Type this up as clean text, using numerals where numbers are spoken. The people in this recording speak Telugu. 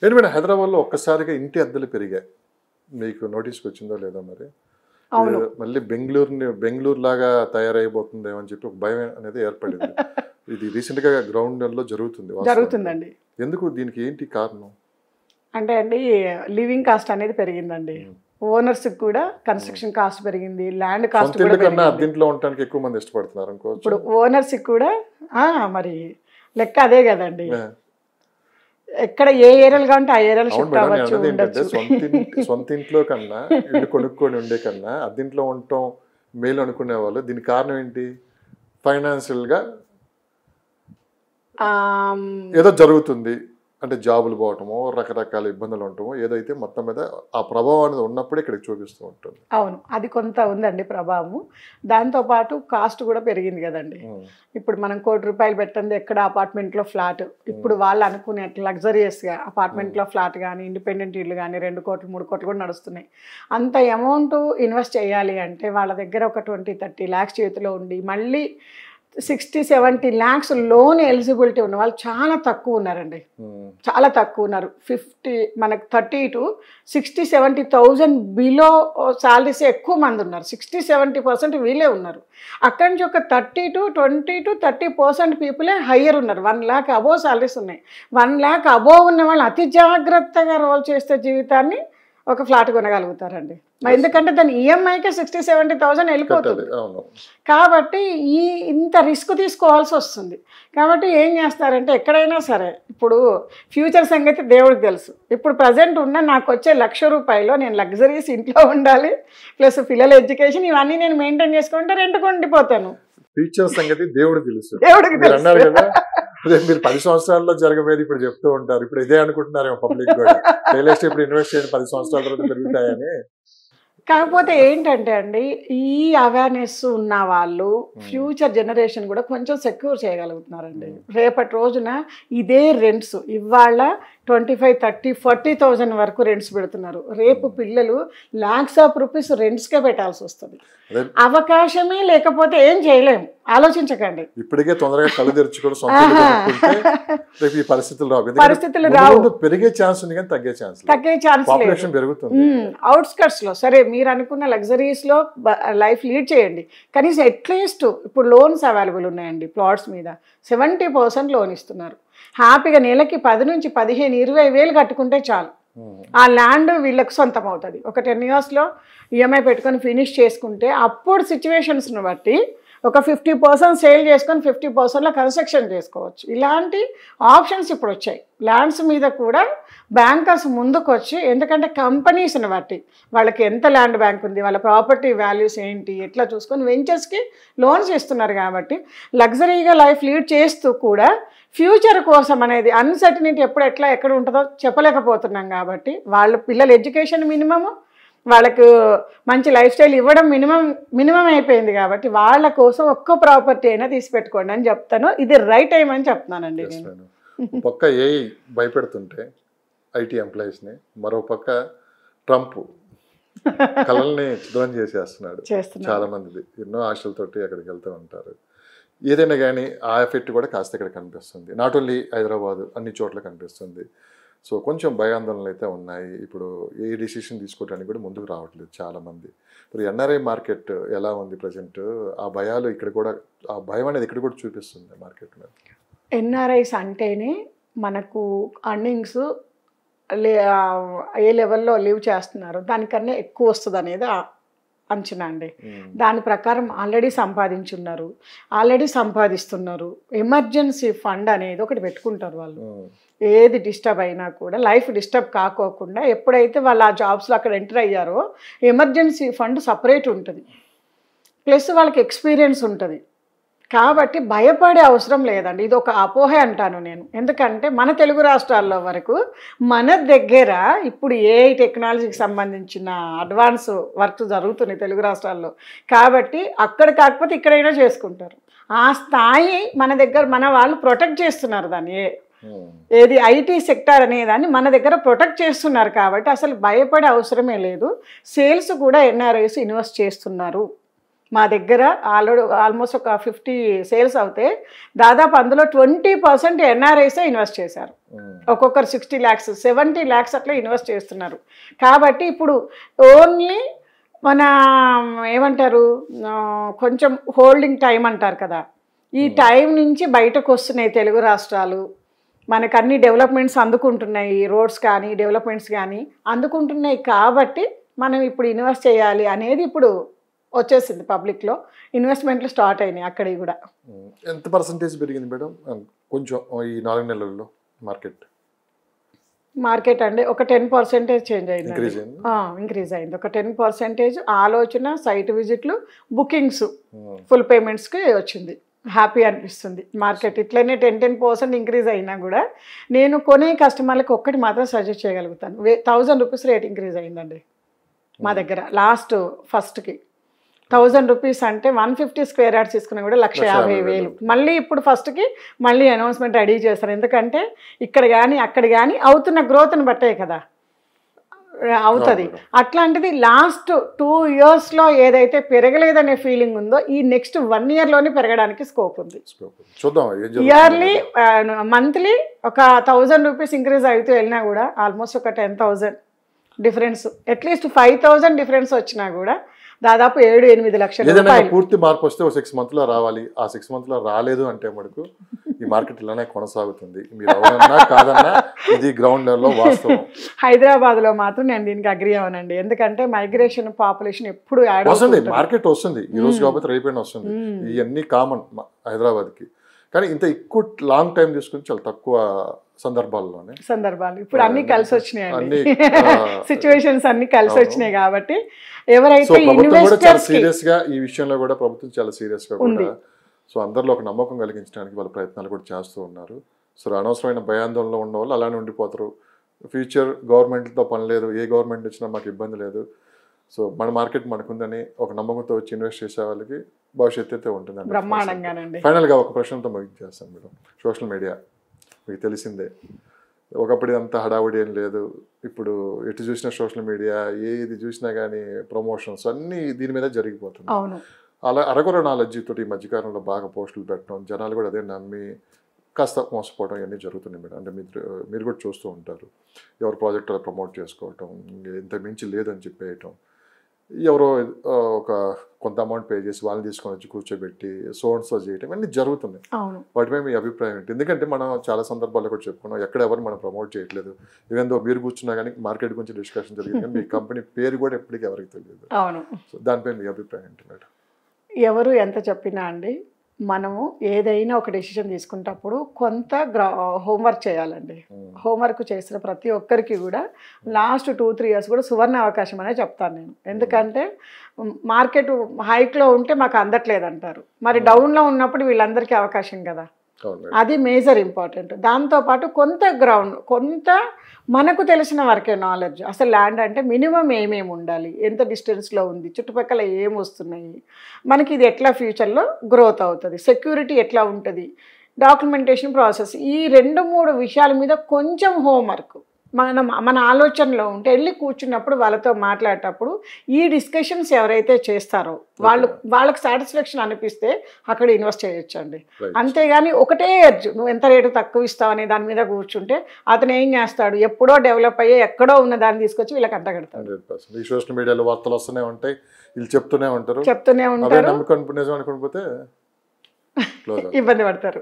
ఏంటి మేడం హైదరాబాద్లో ఒక్కసారిగా ఇంటి అద్దెలు పెరిగాయి, మీకు నోటీస్కి వచ్చిందో లేదో మరి? మళ్ళీ బెంగళూరు లాగా తయారైపోతుందేమో అని చెప్పి ఒక భయం అనేది ఏర్పడింది. ఇది రీసెంట్గా గ్రౌండ్లో జరుగుతుందండి. ఎందుకు, దీనికి ఏంటి కారణం? అంటే అండి లివింగ్ కాస్ట్ అనేది పెరిగిందండి. ఓనర్స్ కూడా కన్స్ట్రక్షన్ కాస్ట్ పెరిగింది, ల్యాండ్ కాస్ట్ కూడా పెరిగింది. అద్దెంట్లో ఉండడానికి ఎక్కువ మంది ఇష్టపడుతున్నారు అనుకో. ఇప్పుడు ఓనర్స్ కూడా మరి లెక్క అదే కదండి. ఎక్కడ ఏ ఏరియాలు కావాలంటే ఆ ఏరియాలో షిఫ్ట్ అవ్వచ్చు, ఉండొచ్చు. సొంత ఇంట్లో కన్నా ఇల్లు కొనుక్కొని ఉండే కన్నా అద్దెంట్లో ఉండటం మేలు అనుకునే వాళ్ళు. దీనికి కారణం ఏంటి? ఫైనాన్షియల్ గా ఏదో జరుగుతుంది అంటే జాబులు పోవటమో రకరకాల ఇబ్బందులు ఉండటమో ఏదైతే మొత్తం మీద ఆ ప్రభావం అనేది ఉన్నప్పుడు ఇక్కడికి చూపిస్తూ ఉంటుంది. అవును, అది కొంత ఉందండి ప్రభావం. దాంతోపాటు కాస్ట్ కూడా పెరిగింది కదండి. ఇప్పుడు మనం ₹1,00,00,000 పెట్టండి ఎక్కడ అపార్ట్మెంట్లో ఫ్లాట్, ఇప్పుడు వాళ్ళు అనుకునే లగ్జరియస్గా అపార్ట్మెంట్లో ఫ్లాట్ కానీ ఇండిపెండెంట్ ఇల్లు కానీ 2 కోట్లు 3 కోట్లు కూడా నడుస్తున్నాయి. అంత అమౌంట్ ఇన్వెస్ట్ చేయాలి అంటే వాళ్ళ దగ్గర ఒక 20-30 lakhs చేతిలో ఉండి మళ్ళీ 60-70 lakhs లోన్ ఎలిజిబిలిటీ ఉన్న వాళ్ళు చాలా తక్కువ ఉన్నారండి. చాలా తక్కువ ఉన్నారు. 50 మనకు 30 to 60-70,000 బిలో శాలరీస్ ఎక్కువ మంది ఉన్నారు. 60-70% వీళ్ళే ఉన్నారు. అక్కడి నుంచి ఒక 20-30% పీపులే హయ్యర్ ఉన్నారు. 1 lakh అబోవ్ శాలరీస్ ఉన్నాయి. 1 lakh అబోవ్ ఉన్న వాళ్ళు అతి జాగ్రత్తగా రోల్ చేస్తే జీవితాన్ని ఒక ఫ్లాట్ కొనగలుగుతారండి. ఎందుకంటే దాని ఈఎంఐకే 60-70,000 వెళ్ళిపోతుంది. కాబట్టి ఇంత రిస్క్ తీసుకోవాల్సి వస్తుంది. కాబట్టి ఏం చేస్తారంటే ఎక్కడైనా సరే ఇప్పుడు ఫ్యూచర్ సంగతి దేవుడికి తెలుసు. ఇప్పుడు ప్రజెంట్ ఉన్న నాకు వచ్చే ₹1,00,000 నేను లగ్జరీస్ ఇంట్లో ఉండాలి, ప్లస్ పిల్లల ఎడ్యుకేషన్ ఇవన్నీ నేను మెయింటైన్ చేసుకుంటే రెంట్కి ఉండిపోతాను. ఫ్యూచర్ సంగతి దేవుడికి తెలుసు. అన్నారు కదా మీరు 10 సంవత్సరాల్లో జరగబోయేది ఇప్పుడు చెప్తూ ఉంటారు. ఇప్పుడు ఇదే అనుకుంటున్నారేమో పబ్లిక్ కూడా, రియల్ ఎస్టేట్ ఇప్పుడు ఇన్వెస్ట్ చేయండి 10 సంవత్సరాల తర్వాత పెరుగుతాయని. కాకపోతే ఏంటంటే అండి ఈ అవేర్నెస్ ఉన్న వాళ్ళు ఫ్యూచర్ జనరేషన్ కూడా కొంచెం సెక్యూర్ చేయగలుగుతున్నారండి. రేపటి రోజున ఇదే రెంట్స్ ఇవాళ 25-30-40,000 వరకు రెంట్స్ పెడుతున్నారు. రేపు పిల్లలు lakhs of rupees రెంట్స్కే పెట్టాల్సి వస్తుంది. అవకాశమే లేకపోతే ఏం చేయలేము. ఆలోచించకండి. ఇప్పటికే తొందరగా కళ్ళు తెరుచుకోవడం పరిస్థితులు రావు. పెరిగే ఛాన్స్ ఉంది కానీ తగ్గే ఛాన్స్ పెరుగుతుంది. అవుట్స్కట్స్ లో సరే మీరు అనుకున్న లగ్జరీస్ లో లైఫ్ లీడ్ చేయండి. కనీసం అట్లీస్ట్ ఇప్పుడు లోన్స్ అవైలబుల్ ఉన్నాయండి. ప్లాట్స్ మీద 70% లోన్ ఇస్తున్నారు. హ్యాపీగా నెలకి 10-15-20 కట్టుకుంటే చాలు. ఆ ల్యాండ్ వీళ్ళకి సొంతం అవుతుంది. ఒక 10 yearsలో ఈఎంఐ పెట్టుకొని ఫినిష్ చేసుకుంటే అప్పుడు సిచ్యువేషన్స్ని బట్టి ఒక 50% సేల్ చేసుకొని 50%లో కన్స్ట్రక్షన్ చేసుకోవచ్చు. ఇలాంటి ఆప్షన్స్ ఇప్పుడు వచ్చాయి. ల్యాండ్స్ మీద కూడా బ్యాంకర్స్ ముందుకు వచ్చి, ఎందుకంటే కంపెనీస్ని బట్టి వాళ్ళకి ఎంత ల్యాండ్ బ్యాంక్ ఉంది, వాళ్ళ ప్రాపర్టీ వాల్యూస్ ఏంటి ఎట్లా చూసుకొని వెంచర్స్కి లోన్స్ ఇస్తున్నారు. కాబట్టి లగ్జరీగా లైఫ్ లీడ్ చేస్తూ కూడా ఫ్యూచర్ కోసం అనేది అన్సర్టనిటీ ఎక్కడ ఉంటుందో చెప్పలేకపోతున్నాం. కాబట్టి వాళ్ళ పిల్లల ఎడ్యుకేషన్ మినిమము, వాళ్ళకు మంచి లైఫ్ స్టైల్ ఇవ్వడం మినిమం అయిపోయింది. కాబట్టి వాళ్ళ కోసం ఒక్క ప్రాపర్టీ అయినా తీసి పెట్టుకోండి అని చెప్తాను. ఇది రైట్ టైం అని చెప్తున్నానండి నేను. పక్క ఏఐ భయపెడుతుంటే ఐటీ ఎంప్లాయీస్ని, మరో పక్క ట్రంప్ కళల్ని చిత్రం చేసేస్తున్నాడు చాలా మంది. ఎన్నో ఆశలతోటి అక్కడికి వెళ్తూ ఉంటారు. ఏదైనా కానీ ఆ ఎఫెక్ట్ కూడా కాస్త ఇక్కడ కనిపిస్తుంది. నాట్ ఓన్లీ హైదరాబాద్, అన్ని చోట్ల కనిపిస్తుంది. సో కొంచెం భయాందోళనలు అయితే ఉన్నాయి. ఇప్పుడు ఏ డిసిషన్ తీసుకోవడానికి కూడా ముందుకు రావట్లేదు చాలామంది. ఇప్పుడు ఎన్ఆర్ఐ మార్కెట్ ఎలా ఉంది ప్రజెంట్? ఆ భయాలు ఇక్కడ కూడా, ఆ భయం అనేది ఇక్కడ కూడా చూపిస్తుంది మార్కెట్ మీద. ఎన్ఆర్ఐస్ అంటేనే మనకు అర్నింగ్స్ ఏ లెవెల్లో లీవ్ చేస్తున్నారు దానికన్నా ఎక్కువ వస్తుంది అనేది అంచనా అండి. దాని ప్రకారం ఆల్రెడీ సంపాదిస్తున్నారు. ఎమర్జెన్సీ ఫండ్ అనేది ఒకటి పెట్టుకుంటారు వాళ్ళు. ఏది డిస్టర్బ్ అయినా కూడా లైఫ్ డిస్టర్బ్ కాకోకుండా ఎప్పుడైతే వాళ్ళు ఆ జాబ్స్లో అక్కడ ఎంటర్ అయ్యారో ఎమర్జెన్సీ ఫండ్ సపరేట్ ఉంటుంది. ప్లస్ వాళ్ళకి ఎక్స్పీరియన్స్ ఉంటుంది. కాబట్టి భయపడే అవసరం లేదండి. ఇది ఒక అపోహ అంటాను నేను. ఎందుకంటే మన తెలుగు రాష్ట్రాల్లో వరకు మన దగ్గర ఇప్పుడు ఏఐ టెక్నాలజీకి సంబంధించిన అడ్వాన్స్ వర్క్ జరుగుతున్నాయి తెలుగు రాష్ట్రాల్లో. కాబట్టి అక్కడ కాకపోతే ఇక్కడైనా చేసుకుంటారు. ఆ స్థాయి మన దగ్గర మన వాళ్ళు ప్రొటెక్ట్ చేస్తున్నారు దాన్ని. ఏది ఐటీ సెక్టార్ అనేదాన్ని మన దగ్గర ప్రొటెక్ట్ చేస్తున్నారు. కాబట్టి అసలు భయపడే అవసరమే లేదు. సేల్స్ కూడా ఎన్ఆర్ఐస్ ఇన్వెస్ట్ చేస్తున్నారు. మా దగ్గర ఆల్మోస్ట్ ఒక 50 సేల్స్ అవుతే దాదాపు అందులో 20% ఎన్ఆర్ఐసే ఇన్వెస్ట్ చేశారు. ఒక్కొక్కరు 60 lakhs 70 lakhs అట్లా ఇన్వెస్ట్ చేస్తున్నారు. కాబట్టి ఇప్పుడు ఓన్లీ మన ఏమంటారు కొంచెం హోల్డింగ్ టైం అంటారు కదా, ఈ టైం నుంచి బయటకు వస్తున్నాయి తెలుగు రాష్ట్రాలు. మనకు అన్ని డెవలప్మెంట్స్ అందుకుంటున్నాయి, రోడ్స్ కానీ డెవలప్మెంట్స్ కానీ అందుకుంటున్నాయి. కాబట్టి మనం ఇప్పుడు ఇన్వెస్ట్ చేయాలి అనేది ఇప్పుడు వచ్చేసింది పబ్లిక్లో. ఇన్వెస్ట్మెంట్లు స్టార్ట్ అయినాయి అక్కడికి కూడా. ఎంత పర్సంటేజ్ పెరిగింది మేడం కొంచెం ఈ 4 నెలల్లో మార్కెట్ అండి? ఒక 10% చేంజ్ అయింది, ఇంక్రీజ్ అయింది. ఒక 10% ఆలోచన, సైట్ విజిట్లు, బుకింగ్స్, ఫుల్ పేమెంట్స్కి వచ్చింది. హ్యాపీ అనిపిస్తుంది. మార్కెట్ ఇట్లనే 10% ఇంక్రీజ్ అయినా కూడా నేను కొనే కస్టమర్లకు ఒక్కటి మాత్రం సజెస్ట్ చేయగలుగుతాను. 1000 రూపీస్ రేట్ ఇంక్రీజ్ అయిందండి మా దగ్గర లాస్ట్ ఫస్ట్కి. 1000 రూపీస్ అంటే 150 స్క్వేర్ యార్డ్స్ తీసుకున్నా కూడా 150,000. మళ్ళీ ఇప్పుడు ఫస్ట్కి మళ్ళీ అనౌన్స్మెంట్ రెడీ చేస్తారు. ఎందుకంటే ఇక్కడ కానీ అక్కడ కానీ అవుతున్న గ్రోత్ని బట్టే కదా అవుతుంది. అట్లాంటిది లాస్ట్ 2 yearsలో ఏదైతే పెరగలేదనే ఫీలింగ్ ఉందో ఈ నెక్స్ట్ 1 yearలోనే పెరగడానికి స్కోప్ ఉంది. ఇయర్లీ మంత్లీ ఒక 1000 రూపీస్ ఇంక్రీజ్ అవుతూ వెళ్ళినా కూడా ఆల్మోస్ట్ ఒక 10,000 డిఫరెన్స్, అట్లీస్ట్ 5,000 డిఫరెన్స్ వచ్చినా కూడా దాదాపు 7-8 లక్షల రూపాయలు. పూర్తి మార్పు వస్తే 6 monthsలో రావాలి. ఆ 6 monthsలో రాలేదు అంటే మటుకు ఈ మార్కెట్ ఇలానే కొనసాగుతుంది. మీరు అవునన్నా కాదన్నా ఇది గ్రౌండ్ లెవెల్లో వాస్తవం. హైదరాబాద్లో మాత్రం నేను దీనికి అగ్రీ అవనండి. ఎందుకంటే మైగ్రేషన్ పాపులేషన్ ఎప్పుడు యాడ్ వస్తుంది, మార్కెట్ వస్తుంది, ఈ రోజు కాకపోతే రేపైనా వస్తుంది. ఇవన్నీ కామన్ హైదరాబాద్కి. కానీ ఇంత ఎక్కువ లాంగ్ టైం తీసుకుని చాలా తక్కువ సందర్భాలు ఇప్పుడు అన్ని కలిసి వచ్చినాయండి. సిచ్యువేషన్స్ అన్ని కలిసి వచ్చినాయి కాబట్టి ఎవరైతే సీరియస్ గా ఈ విషయంలో కూడా ప్రభుత్వం చాలా సీరియస్ గా కూడా సో అందరిలో ఒక నమ్మకం కలిగించడానికి వాళ్ళ ప్రయత్నాలు కూడా చేస్తూ ఉన్నారు. సో అనవసరమైన భయాందోళనలో ఉన్న వాళ్ళు అలానే ఉండిపోతారు. ఫ్యూచర్ గవర్నమెంట్తో పని లేదు, ఏ గవర్నమెంట్ వచ్చినా మాకు ఇబ్బంది లేదు, సో మన మార్కెట్ మనకుందని ఒక నమ్మకంతో వచ్చి ఇన్వెస్ట్ చేసే వాళ్ళకి భవిష్యత్తు అయితే ఉంటుందండి. బ్రహ్మాండంగానండి. ఫైనల్గా ఒక ప్రశ్నతో ముగించేస్తాను మేడం. సోషల్ మీడియా మీకు తెలిసిందే, ఒకప్పుడు అంత హడావుడి ఏం లేదు. ఇప్పుడు ఎటు చూసినా సోషల్ మీడియా, ఏది చూసినా కానీ ప్రమోషన్స్ అన్నీ దీని మీద జరిగిపోతుంది. అలా అరకొర నాలెడ్జితో ఈ మధ్యకాలంలో బాగా పోస్టులు పెట్టడం, జనాలు కూడా అదే నమ్మి కాస్త మోసపోవడం ఇవన్నీ జరుగుతున్నాయి మేడం. అంటే మీరు కూడా చూస్తూ ఉంటారు, ఎవరు ప్రాజెక్ట్ అలా ప్రమోట్ చేసుకోవటం, ఇంత మించి లేదని చెప్పేయటం, ఎవరో ఒక కొంత అమౌంట్ పే చేసి వాళ్ళని తీసుకొని వచ్చి కూర్చోబెట్టి సోన్స్తో చేయటం ఇవన్నీ జరుగుతున్నాయి. వాటిపై మీ అభిప్రాయం ఏంటి? ఎందుకంటే మనం చాలా సందర్భాల్లో కూడా చెప్పుకున్నాం, ఎక్కడ ఎవరు మనం ప్రమోట్ చేయట్లేదు. ఈవెన్ దో మీరు కూర్చున్నా కానీ మార్కెట్ గురించి డిస్కషన్ జరిగింది, కానీ మీ కంపెనీ పేరు కూడా ఎప్పటికీ ఎవరికి తెలియదు. సో దానిపై మీ అభిప్రాయం ఏంటి మేడం? ఎవరు ఎంత చెప్పినా అండి, మనము ఏదైనా ఒక డెసిషన్ తీసుకునేటప్పుడు కొంత హోంవర్క్ చేయాలండి. హోంవర్క్ చేసిన ప్రతి ఒక్కరికి కూడా లాస్ట్ 2-3 years కూడా సువర్ణ అవకాశం అనే చెప్తాను నేను. ఎందుకంటే మార్కెట్ హైక్లో ఉంటే మాకు అందట్లేదు అంటారు, మరి డౌన్లో ఉన్నప్పుడు వీళ్ళందరికీ అవకాశం కదా, అది మేజర్ ఇంపార్టెంట్. దాంతోపాటు కొంత గ్రౌండ్, కొంత మనకు తెలిసిన వరకే నాలెడ్జ్, అసలు ల్యాండ్ అంటే మినిమం ఏమేమి ఉండాలి, ఎంత డిస్టెన్స్లో ఉంది, చుట్టుపక్కల ఏం వస్తున్నాయి, మనకి ఇది ఎట్లా ఫ్యూచర్లో గ్రోత్ అవుతుంది, సెక్యూరిటీ ఎట్లా ఉంటుంది, డాక్యుమెంటేషన్ ప్రాసెస్, ఈ 2-3 విషయాల మీద కొంచెం హోంవర్క్ మన ఆలోచనలో ఉంటే వెళ్ళి కూర్చున్నప్పుడు వాళ్ళతో మాట్లాడేటప్పుడు ఈ డిస్కషన్స్ ఎవరైతే చేస్తారో వాళ్ళకి సాటిస్ఫాక్షన్ అనిపిస్తే అక్కడ ఇన్వెస్ట్ చేయొచ్చండి. అంతేగాని ఒకటే ఎర్జ్, నువ్వు ఎంత రేటు తక్కువ ఇస్తావు అనే దాని మీద కూర్చుంటే అతను ఏం చేస్తాడు, ఎప్పుడో డెవలప్ అయ్యే ఎక్కడో ఉన్న దాన్ని తీసుకొచ్చి వీళ్ళకి అంటగడతాడు. ఈ సోషల్ మీడియాలో వార్తలు వస్తూనే ఉంటాయి, వీళ్ళు చెప్తూనే ఉంటారు, చెప్తూనే ఉంటారు, అనుకోకపోతే ఇబ్బంది పడతారు.